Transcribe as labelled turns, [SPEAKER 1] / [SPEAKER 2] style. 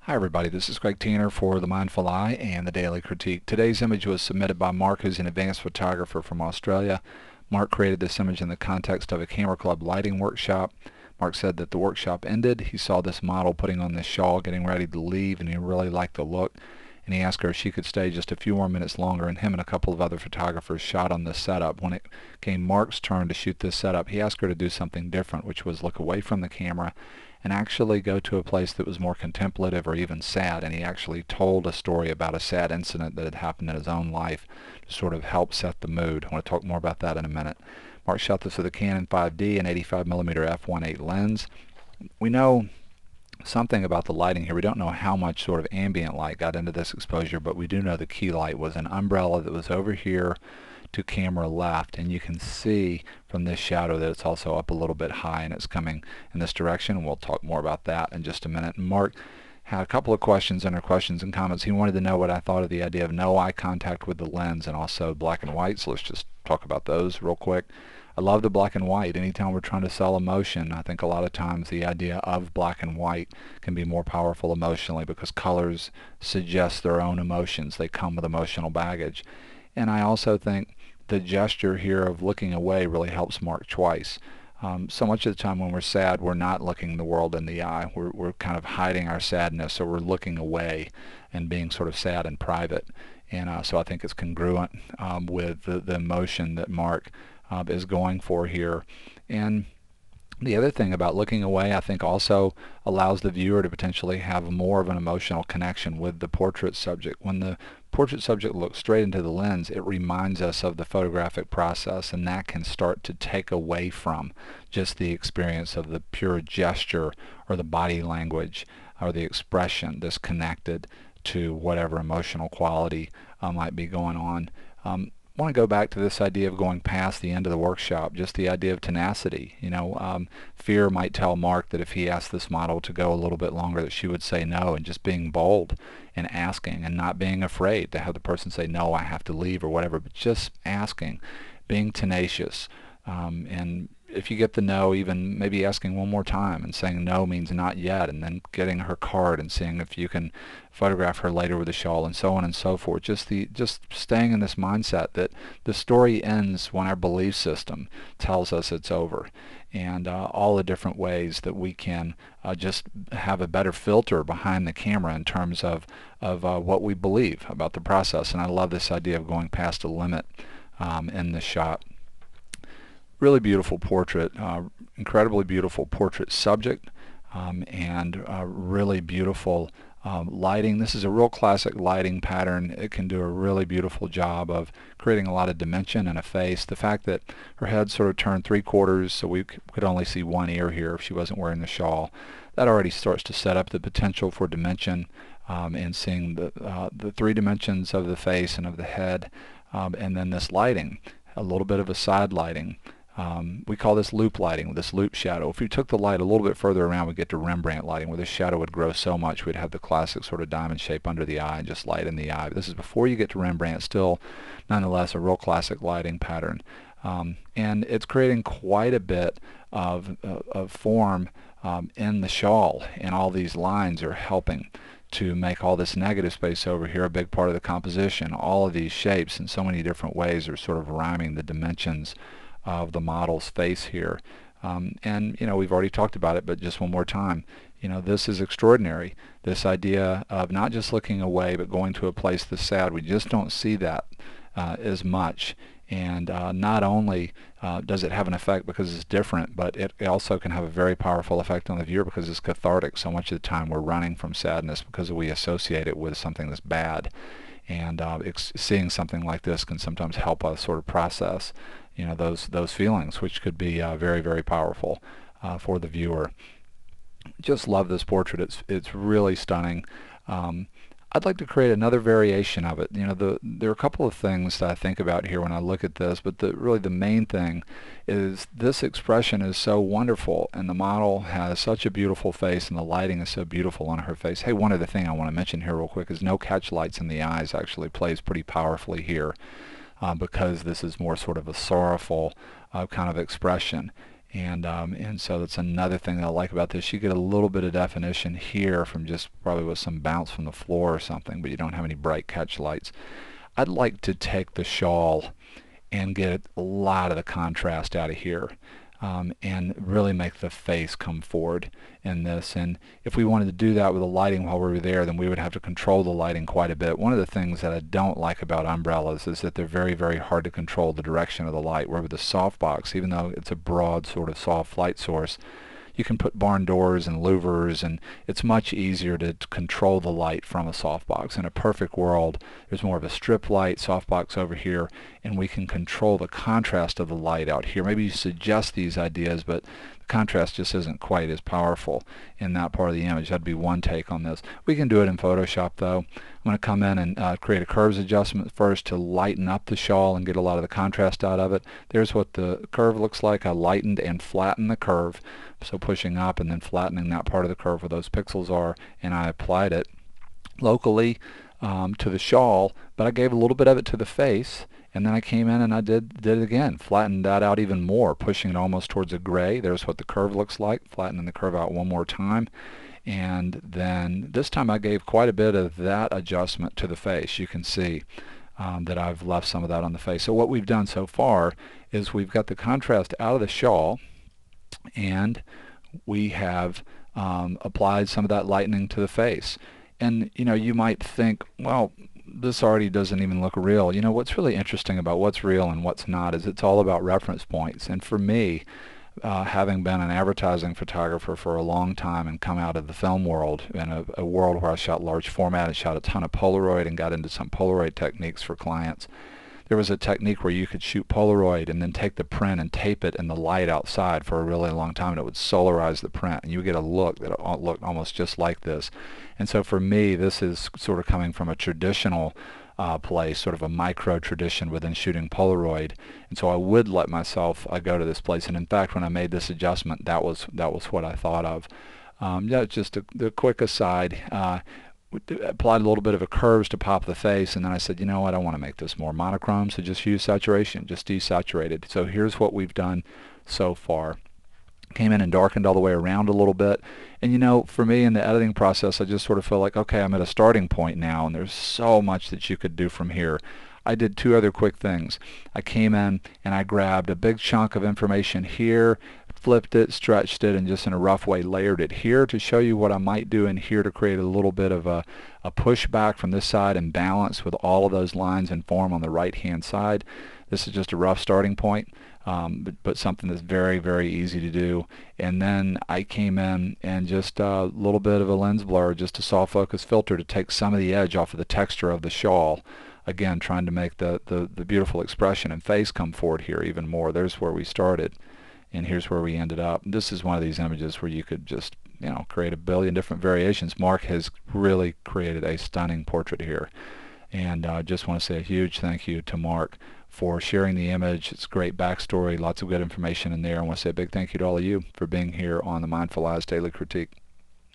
[SPEAKER 1] Hi everybody, this is Greg Teener for The Mindful Eye and the Daily Critique. Today's image was submitted by Mark, who's an advanced photographer from Australia. Mark created this image in the context of a Camera Club lighting workshop. Mark said that the workshop ended. He saw this model putting on this shawl, getting ready to leave, and he really liked the look. And he asked her if she could stay just a few more minutes longer, and him and a couple of other photographers shot on this setup. When it came Mark's turn to shoot this setup, he asked her to do something different, which was look away from the camera and actually go to a place that was more contemplative or even sad. And he actually told a story about a sad incident that had happened in his own life to sort of help set the mood. I want to talk more about that in a minute. Mark shot this with a Canon 5D and 85mm f1.8 lens. We know something about the lighting here. We don't know how much sort of ambient light got into this exposure, but we do know the key light was an umbrella that was over here to camera left, and you can see from this shadow that it's also up a little bit high and it's coming in this direction. We'll talk more about that in just a minute. And Mark had a couple of questions under questions and comments. He wanted to know what I thought of the idea of no eye contact with the lens and also black and white, so let's just talk about those real quick. I love the black and white. Anytime we're trying to sell emotion, I think a lot of times the idea of black and white can be more powerful emotionally because colors suggest their own emotions. They come with emotional baggage. And I also think the gesture here of looking away really helps Mark twice. So much of the time when we're sad, we're not looking the world in the eye. We're kind of hiding our sadness, or we're looking away and being sort of sad in private. And so I think it's congruent with the emotion that Mark is going for here. And the other thing about looking away, I think, also allows the viewer to potentially have more of an emotional connection with the portrait subject. When the portrait subject looks straight into the lens, it reminds us of the photographic process, and that can start to take away from just the experience of the pure gesture or the body language or the expression that's connected to whatever emotional quality might be going on. I want to go back to this idea of going past the end of the workshop, just the idea of tenacity. Fear might tell Mark that if he asked this model to go a little bit longer that she would say no, and just being bold and asking and not being afraid to have the person say no, I have to leave or whatever, but just asking, being tenacious. And if you get the no, even maybe asking one more time and saying no means not yet, and then getting her card and seeing if you can photograph her later with a shawl, and so on and so forth. Just staying in this mindset that the story ends when our belief system tells us it's over, and all the different ways that we can just have a better filter behind the camera in terms of what we believe about the process. And I love this idea of going past a limit in this shot. Really beautiful portrait, incredibly beautiful portrait subject, and really beautiful lighting. This is a real classic lighting pattern. It can do a really beautiful job of creating a lot of dimension in a face. The fact that her head sort of turned 3/4, so we could only see one ear here if she wasn't wearing the shawl, that already starts to set up the potential for dimension, and seeing the three dimensions of the face and of the head, and then this lighting, a little bit of a side lighting. We call this loop lighting, this loop shadow. If we took the light a little bit further around, we'd get to Rembrandt lighting, where the shadow would grow so much we'd have the classic sort of diamond shape under the eye and just light in the eye. But this is before you get to Rembrandt, still nonetheless a real classic lighting pattern. And it's creating quite a bit of form in the shawl, and all these lines are helping to make all this negative space over here a big part of the composition. All of these shapes in so many different ways are sort of rhyming the dimensions of the model's face here. And we've already talked about it, but just one more time, this is extraordinary. This idea of not just looking away but going to a place that's sad, we just don't see that as much. And not only does it have an effect because it's different, but it also can have a very powerful effect on the viewer because it's cathartic. So much of the time we're running from sadness because we associate it with something that's bad. And seeing something like this can sometimes help us sort of process those feelings, which could be very, very powerful for the viewer. Just love this portrait. It's really stunning. I'd like to create another variation of it. There are a couple of things that I think about here when I look at this, but really the main thing is this expression is so wonderful, and the model has such a beautiful face, and the lighting is so beautiful on her face. Hey, one other thing I want to mention here real quick is no catch lights in the eyes actually plays pretty powerfully here, because this is more sort of a sorrowful kind of expression. And so that's another thing that I like about this. You get a little bit of definition here from just probably with some bounce from the floor or something, but you don't have any bright catch lights. I'd like to take the shawl and get a lot of the contrast out of here, and really make the face come forward in this. And if we wanted to do that with the lighting while we were there, then we would have to control the lighting quite a bit. One of the things that I don't like about umbrellas is that they're very, very hard to control the direction of the light, where with a softbox, even though it's a broad sort of soft light source, you can put barn doors and louvers, and it's much easier to control the light from a softbox. In a perfect world, there's more of a strip light softbox over here, and we can control the contrast of the light out here. Maybe you suggest these ideas, but the contrast just isn't quite as powerful in that part of the image. That'd be one take on this. We can do it in Photoshop, though. I'm going to come in and create a curves adjustment first to lighten up the shawl and get a lot of the contrast out of it. There's what the curve looks like. I lightened and flattened the curve, so pushing up and then flattening that part of the curve where those pixels are, and I applied it locally to the shawl, but I gave a little bit of it to the face, and then I came in and I did it again, flattened that out even more, pushing it almost towards a gray. There's what the curve looks like, flattening the curve out one more time. And then this time I gave quite a bit of that adjustment to the face. You can see that I've left some of that on the face. So what we've done so far is we've got the contrast out of the shawl, and we have applied some of that lightening to the face. And you might think, well, this already doesn't even look real. What's really interesting about what's real and what's not is it's all about reference points. And for me, having been an advertising photographer for a long time and come out of the film world, in a world where I shot large format and shot a ton of Polaroid and got into some Polaroid techniques for clients, there was a technique where you could shoot Polaroid and then take the print and tape it in the light outside for a really long time, and it would solarize the print, and you would get a look that looked almost just like this. And so for me, this is sort of coming from a traditional place, sort of a micro tradition within shooting Polaroid, and so I would let myself go to this place. And in fact, when I made this adjustment, that was what I thought of. Yeah, just the quick aside. Applied a little bit of a curves to pop the face, and then I said, you know what, I want to make this more monochrome, so just use saturation, just desaturated. So here's what we've done so far. Came in and darkened all the way around a little bit, and for me in the editing process, I just sort of feel like, okay, I'm at a starting point now, and there's so much that you could do from here. I did two other quick things. I came in and I grabbed a big chunk of information here, flipped it, stretched it, and just in a rough way layered it here to show you what I might do in here to create a little bit of a pushback from this side and balance with all of those lines and form on the right hand side. This is just a rough starting point, but something that's very, very easy to do. And then I came in and just a little bit of a lens blur, just a soft focus filter to take some of the edge off of the texture of the shawl. Again, trying to make the beautiful expression and face come forward here even more. There's where we started, and here's where we ended up. This is one of these images where you could just create a billion different variations. Mark has really created a stunning portrait here, and I just want to say a huge thank you to Mark for sharing the image. It's a great backstory, lots of good information in there. I want to say a big thank you to all of you for being here on the Mindful Eyes Daily Critique.